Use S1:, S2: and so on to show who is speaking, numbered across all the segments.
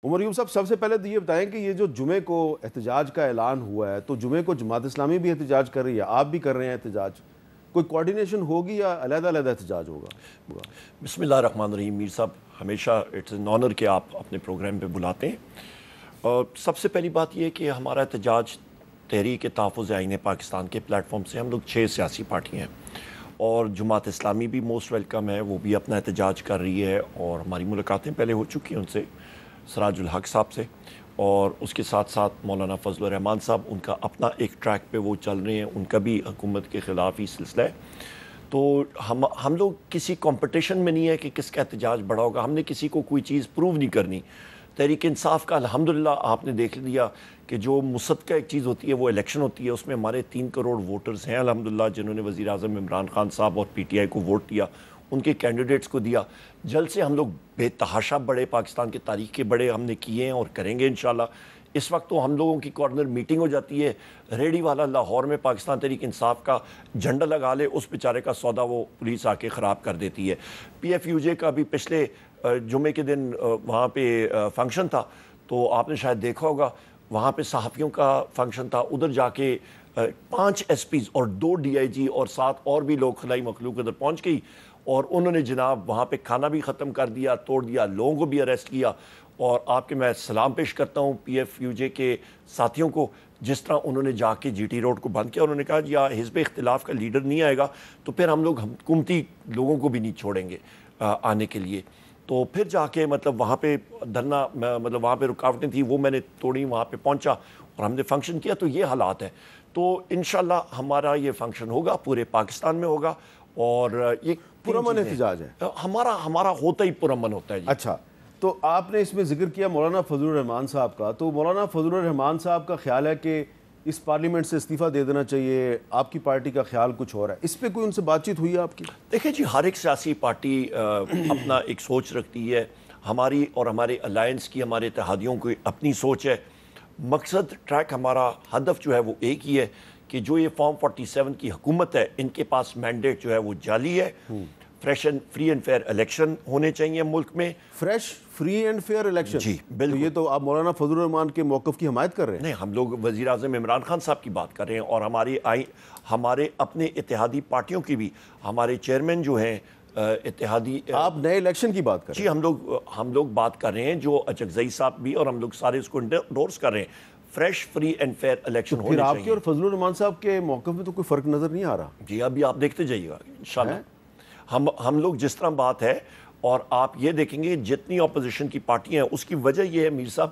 S1: عمر یوب صاحب، سب سے پہلے تو یہ بتائیں کہ یہ جو جمعے کو احتجاج کا اعلان ہوا ہے، تو جمعے کو جماعت اسلامی بھی احتجاج کر رہی ہے، آپ بھی کر رہے ہیں احتجاج، کوئی کوارڈینیشن ہوگی یا علیحدہ علیحدہ احتجاج ہوگا؟
S2: بسم اللہ الرحمن الرحیم۔ میر صاحب، ہمیشہ اٹس این آنر کہ آپ اپنے پروگرام پہ بلاتے ہیں۔ اور سب سے پہلی بات یہ ہے کہ ہمارا احتجاج تحریک تحفظ آئین پاکستان کے پلیٹ فارم سے، ہم لوگ 6 سیاسی پارٹیاں ہیں اور جماعت اسلامی بھی موسٹ ویلکم ہے، وہ بھی اپنا احتجاج کر رہی ہے اور ہماری ملاقاتیں پہلے ہو چکی ہیں ان سے، سراج الحق صاحب سے، اور اس کے ساتھ ساتھ مولانا فضل الرحمان صاحب، ان کا اپنا ایک ٹریک پہ وہ چل رہے ہیں، ان کا بھی حکومت کے خلاف ہی سلسلہ ہے۔ تو ہم لوگ کسی کمپٹیشن میں نہیں ہے کہ کس کا احتجاج بڑا ہوگا، ہم نے کسی کو کوئی چیز پروو نہیں کرنی۔ تحریک انصاف کا الحمدللہ آپ نے دیکھ لیا کہ جو مصدقہ ایک چیز ہوتی ہے وہ الیکشن ہوتی ہے، اس میں ہمارے 3 کروڑ ووٹرز ہیں الحمدللہ، جنہوں نے وزیر اعظم عمران خان صاحب اور پی ٹی آئی کو ووٹ دیا، ان کے کینڈیڈیٹس کو دیا۔ جلد سے ہم لوگ بے تحاشا بڑے، پاکستان کی تاریخ کے بڑے ہم نے کیے ہیں اور کریں گے انشاءاللہ۔ اس وقت تو ہم لوگوں کی کارنر میٹنگ ہو جاتی ہے، ریڈی والا لاہور میں پاکستان تحریک انصاف کا جھنڈا لگا لے، اس بیچارے کا سودا وہ پولیس آ کے خراب کر دیتی ہے۔ پی ایف یو جے کا بھی پچھلے جمعے کے دن وہاں پہ فنکشن تھا، تو آپ نے شاید دیکھا ہوگا، وہاں پہ صحافیوں کا فنکشن تھا، ادھر جا کے 5 ایس پیز اور 2 ڈی آئی جی اور 7 اور بھی لوگ، خلائی مخلوق ادھر پہنچ گئی، اور انہوں نے جناب وہاں پہ کھانا بھی ختم کر دیا، توڑ دیا، لوگوں کو بھی اریسٹ کیا۔ اور آپ کے میں سلام پیش کرتا ہوں پی ایف یو جے کے ساتھیوں کو، جس طرح انہوں نے جا کے جی ٹی روڈ کو بند کیا، انہوں نے کہا یا حزب اختلاف کا لیڈر نہیں آئے گا تو پھر ہم لوگ حکومتی لوگوں کو بھی نہیں چھوڑیں گے آنے کے لیے۔ تو پھر جا کے مطلب وہاں پہ دھرنا، مطلب وہاں پہ رکاوٹیں تھیں، وہ میں نے توڑی، وہاں پہ پہنچا اور ہم نے فنکشن کیا۔ تو یہ حالات ہے، تو انشاءاللہ ہمارا یہ فنکشن ہوگا، پورے پاکستان میں ہوگا، اور یہ
S1: پرامن احتجاج ہے
S2: ہمارا ہوتا ہی پرامن ہوتا ہے جی۔
S1: اچھا، تو آپ نے اس میں ذکر کیا مولانا فضل الرحمان صاحب کا، تو مولانا فضل الرحمان صاحب کا خیال ہے کہ اس پارلیمنٹ سے استعفیٰ دے دینا چاہیے، آپ کی پارٹی کا خیال کچھ اور ہے، اس پہ کوئی ان سے بات چیت ہوئی ہے آپ کی؟
S2: دیکھیں جی، ہر ایک سیاسی پارٹی اپنا ایک سوچ رکھتی ہے، ہماری اور ہمارے الائنس کی، ہمارے اتحادیوں کی اپنی سوچ ہے۔ مقصد، ٹریک، ہمارا ہدف جو ہے وہ ایک ہی ہے کہ جو یہ فارم 47 کی حکومت ہے، ان کے پاس مینڈیٹ جو ہے وہ جعلی ہے۔ Fresh and free and fair election ہونے چاہیے ملک میں۔
S1: Fresh, free and fair election?
S2: جی
S1: تو
S2: بالکل۔
S1: یہ تو آپ مولانا فضل الرحمان کے موقف کی حمایت کر رہے ہیں؟
S2: نہیں، ہم لوگ وزیر اعظم عمران خان صاحب کی بات کر رہے ہیں، اور ہمارے اپنے اتحادی پارٹیوں کی بھی، ہمارے چیئرمین جو ہیں اتحادی،
S1: آپ نئے الیکشن کی بات کر رہے ہیں؟
S2: جی ہم لوگ بات کر رہے ہیں، جو اچکزئی صاحب بھی، اور ہم لوگ سارے اس کو انڈورس کر رہے ہیں، fresh, free and fair election ہونے
S1: پھر آپ
S2: چاہیے۔
S1: کے اور فضل الرحمان صاحب کے موقف میں تو کوئی فرق نظر نہیں آ رہا۔
S2: جی ابھی آپ دیکھتے جائیے گا انشاءاللہ۔ ہم لوگ جس طرح بات ہے، اور آپ یہ دیکھیں گے جتنی اپوزیشن کی پارٹیاں ہیں، اس کی وجہ یہ ہے میر صاحب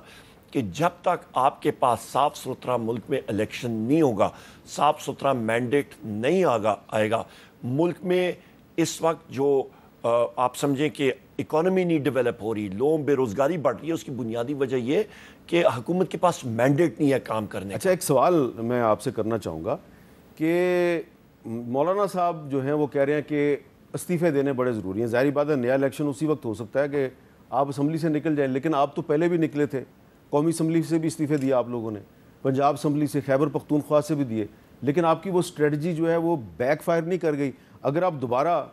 S2: کہ جب تک آپ کے پاس صاف ستھرا ملک میں الیکشن نہیں ہوگا، صاف ستھرا مینڈیٹ نہیں آئے گا ملک میں، اس وقت جو آپ سمجھیں کہ اکانومی نہیں ڈیولپ ہو رہی، لوگوں بے روزگاری بڑھ رہی ہے، اس کی بنیادی وجہ یہ کہ حکومت کے پاس مینڈیٹ نہیں ہے کام کرنے کا۔
S1: اچھا، ایک سوال میں آپ سے کرنا چاہوں گا کہ مولانا صاحب جو ہیں وہ کہہ رہے ہیں کہ استعفے دینے بڑے ضروری ہیں۔ ظاہری بات ہے، نیا الیکشن اسی وقت ہو سکتا ہے کہ آپ اسمبلی سے نکل جائیں، لیکن آپ تو پہلے بھی نکلے تھے، قومی اسمبلی سے بھی استعفے دیے آپ لوگوں نے، پنجاب اسمبلی سے، خیبر پختونخوا سے بھی دیے، لیکن آپ کی وہ اسٹریٹجی جو ہے وہ بیک فائر نہیں کر گئی۔ اگر آپ دوبارہ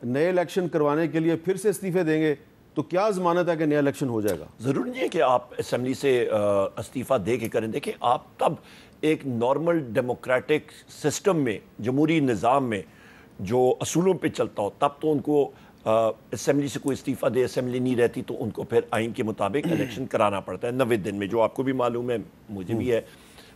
S1: نئے الیکشن کروانے کے لیے پھر سے استعفے دیں گے تو کیا ضمانت ہے کہ نیا الیکشن ہو جائے گا؟
S2: ضروری نہیں ہے کہ آپ اسمبلی سے استعفیٰ دے کے کریں۔ دیکھیں، آپ تب ایک نارمل ڈیموکریٹک سسٹم میں، جمہوری نظام میں جو اصولوں پہ چلتا ہو، تب تو ان کو اسمبلی سے کوئی استعفیٰ دے، اسمبلی نہیں رہتی تو ان کو پھر آئین کے مطابق الیکشن کرانا پڑتا ہے 90 دن میں، جو آپ کو بھی معلوم ہے، مجھے بھی ہے۔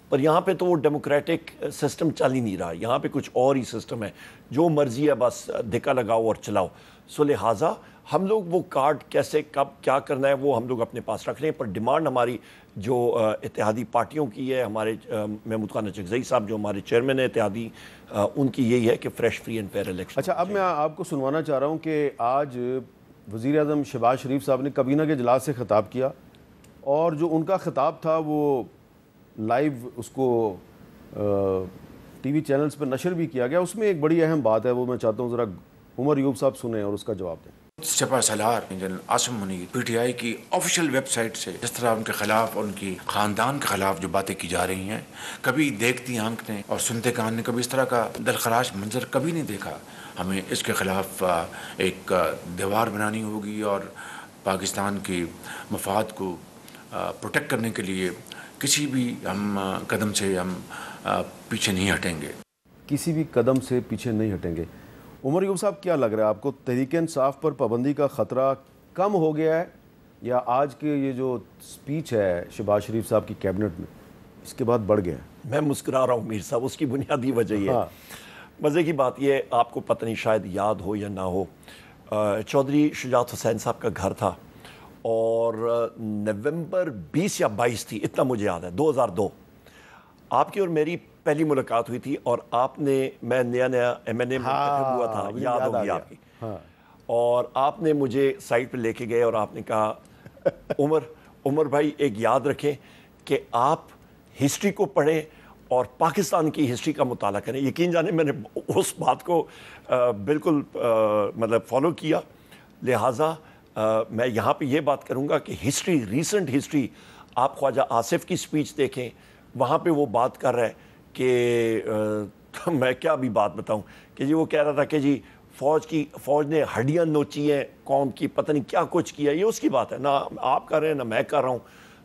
S2: پر یہاں پہ تو وہ ڈیموکریٹک سسٹم چل ہی نہیں رہا، یہاں پہ کچھ اور ہی سسٹم ہے، جو مرضی ہے بس دھکا لگاؤ اور چلاؤ۔ سو لہٰذا ہم لوگ وہ کارڈ کیسے، کب، کیا کرنا ہے، وہ ہم لوگ اپنے پاس رکھ رہے ہیں۔ پر ڈیمانڈ ہماری جو اتحادی پارٹیوں کی ہے، ہمارے محمود خان اچکزئی صاحب جو ہمارے چیئرمین ہیں اتحادی، ان کی یہی ہے کہ fresh, free and fair election.
S1: اچھا، اب میں آپ کو سنوانا چاہ رہا ہوں کہ آج وزیر اعظم شہباز شریف صاحب نے کابینہ کے اجلاس سے خطاب کیا، اور جو ان کا خطاب تھا وہ لائیو اس کو ٹی وی چینلز پہ نشر بھی کیا گیا۔ اس میں ایک بڑی اہم بات ہے، وہ میں چاہتا ہوں ذرا عمر یوب صاحب سنیں اور اس کا جواب دیں۔
S3: سپہ سالار general Asim Munir P T I کی آفیشیل ویب سائٹ سے جس طرح ان کے خلاف اور ان کی خاندان کے خلاف جو باتیں کی جا رہی ہیں، کبھی دیکھتی آنکھ نے اور سنتے کان نے کبھی اس طرح کا دلخراش منظر کبھی نہیں دیکھا۔ ہمیں اس کے خلاف ایک دیوار بنانی ہوگی اور پاکستان کے مفاد کو پروٹیکٹ کرنے کے لیے کسی بھی ہم قدم سے ہم پیچھے نہیں ہٹیں گے.
S1: کسی بھی قدم سے پیچھے نہیں ہٹیں گے. عمر ایوب صاحب کیا لگ رہا ہے آپ کو، تحریک انصاف پر پابندی کا خطرہ کم ہو گیا ہے یا آج کے یہ جو سپیچ ہے شہباز شریف صاحب کی کیبنٹ میں اس کے بعد بڑھ گیا ہے؟
S2: میں مسکرا رہا ہوں میر صاحب، اس کی بنیادی وجہ یہ ہے، مزے کی بات یہ ہے، آپ کو پتہ نہیں شاید یاد ہو یا نہ ہو، چودھری شجاعت حسین صاحب کا گھر تھا اور نومبر 20 یا 22 تھی، اتنا مجھے یاد ہے، 2002 آپ کی اور میری پہلی ملاقات ہوئی تھی، اور آپ نے، میں نیا ایم این اے منتخب ہوا تھا، یاد ہوگی آپ کی، اور آپ نے مجھے سائٹ پہ لے کے گئے اور آپ نے کہا عمر بھائی ایک یاد رکھیں کہ آپ ہسٹری کو پڑھیں اور پاکستان کی ہسٹری کا مطالعہ کریں. یقین جانیں میں نے اس بات کو بالکل مطلب فالو کیا. لہٰذا میں یہاں پہ یہ بات کروں گا کہ ہسٹری، ریسنٹ ہسٹری، آپ خواجہ آصف کی سپیچ دیکھیں، وہاں پہ وہ بات کر رہا ہے کہ میں کیا بھی بات بتاؤں کہ جی وہ کہہ رہا تھا کہ جی فوج نے ہڈیاں نوچی ہیں قوم کی، پتہ نہیں کیا کچھ کیا. یہ اس کی بات ہے، نہ آپ کر رہے ہیں نہ میں کر رہا ہوں.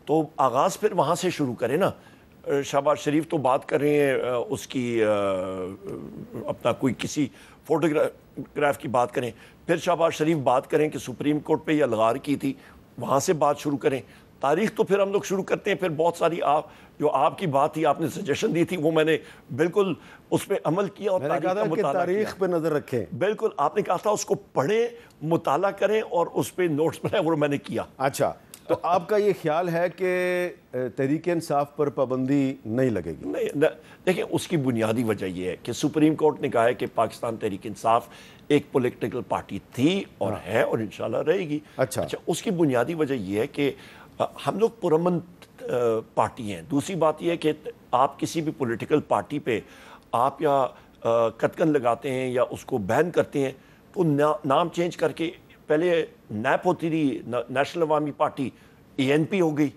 S2: تو آغاز پھر وہاں سے شروع کریں نا. شہباز شریف تو بات کر رہے ہیں اس کی اپنا کوئی کسی فوٹوگراف کی بات کریں، پھر شہباز شریف بات کریں کہ سپریم کورٹ پہ یہ الغار کی تھی، وہاں سے بات شروع کریں. تاریخ تو پھر ہم لوگ شروع کرتے ہیں، پھر بہت ساری جو آپ کی بات تھی، آپ نے سجیشن دی تھی، وہ میں نے بالکل اس پہ عمل کیا اور
S1: تاریخ پہ نظر رکھیں.
S2: بالکل آپ نے کہا تھا اس کو پڑھیں، مطالعہ کریں اور اس پہ نوٹس بنائیں، وہ میں نے کیا.
S1: اچھا، تو آپ کا یہ خیال ہے کہ تحریک انصاف پر پابندی نہیں لگے گی؟
S2: نہیں، دیکھیں اس کی بنیادی وجہ یہ ہے کہ سپریم کورٹ نے کہا ہے کہ پاکستان تحریک انصاف ایک پولیٹیکل پارٹی تھی اور ہے اور انشاءاللہ رہے گی.
S1: اچھا،
S2: اس کی بنیادی وجہ یہ ہے کہ ہم لوگ پرامن پارٹی ہیں. دوسری بات یہ ہے کہ آپ کسی بھی پولیٹیکل پارٹی پہ آپ یا قدغن لگاتے ہیں یا اس کو بین کرتے ہیں تو نام چینج کر کے، پہلے نیپ ہوتی تھی نیشنل عوامی پارٹی، ENP ہو گئی،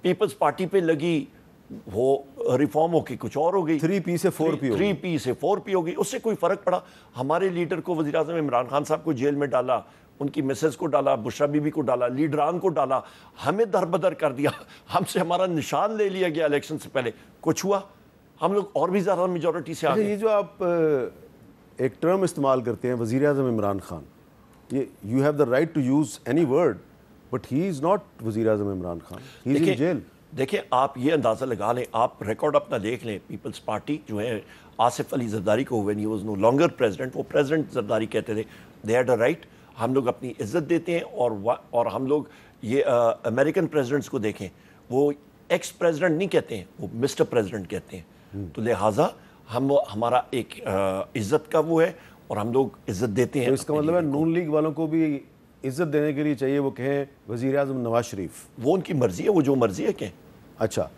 S2: پیپلز پارٹی پہ لگی، وہ ریفارم ہو کے کچھ اور ہو گئی،
S1: 3P سے 4P ہو گئی،
S2: 3P سے 4P ہو گئی. اس سے کوئی فرق پڑا؟ ہمارے لیڈر کو، وزیر اعظم عمران خان صاحب کو جیل میں ڈالا، ان کی مسز کو ڈالا، بشرا بی بی کو ڈالا، لیڈران کو ڈالا، ہمیں دربدر کر دیا، ہم سے ہمارا نشان لے لیا گیا الیکشن سے پہلے. کچھ ہوا؟ ہم لوگ اور بھی زیادہ میجورٹی سے آگے.
S1: یہ جو آپ ایک ٹرم استعمال کرتے ہیں وزیر اعظم عمران خان، یہ you have the right to use any word but he is not وزیر اعظم Imran Khan, he is in jail.
S2: دیکھیں آپ یہ اندازہ لگا لیں، آپ ریکارڈ اپنا دیکھ لیں، پیپلز پارٹی جو ہے آصف علی زرداری کو when he was no longer president، وہ پریزیڈنٹ زرداری کہتے تھے، they had a right. ہم لوگ اپنی عزت دیتے ہیں اور ہم لوگ یہ امریکن پریزیڈنٹس کو دیکھیں، وہ ایکس پریزیڈنٹ نہیں کہتے ہیں، وہ مسٹر پریزیڈنٹ کہتے ہیں. تو لہٰذا ہمارا ایک عزت کا وہ ہے اور ہم لوگ عزت دیتے ہیں.
S1: اس کا مطلب ہے نون لیگ والوں کو بھی عزت دینے کے لیے چاہیے وہ کہیں وزیر اعظم نواز شریف.
S2: وہ ان کی مرضی ہے، وہ جو مرضی ہے کہیں.
S1: اچھا.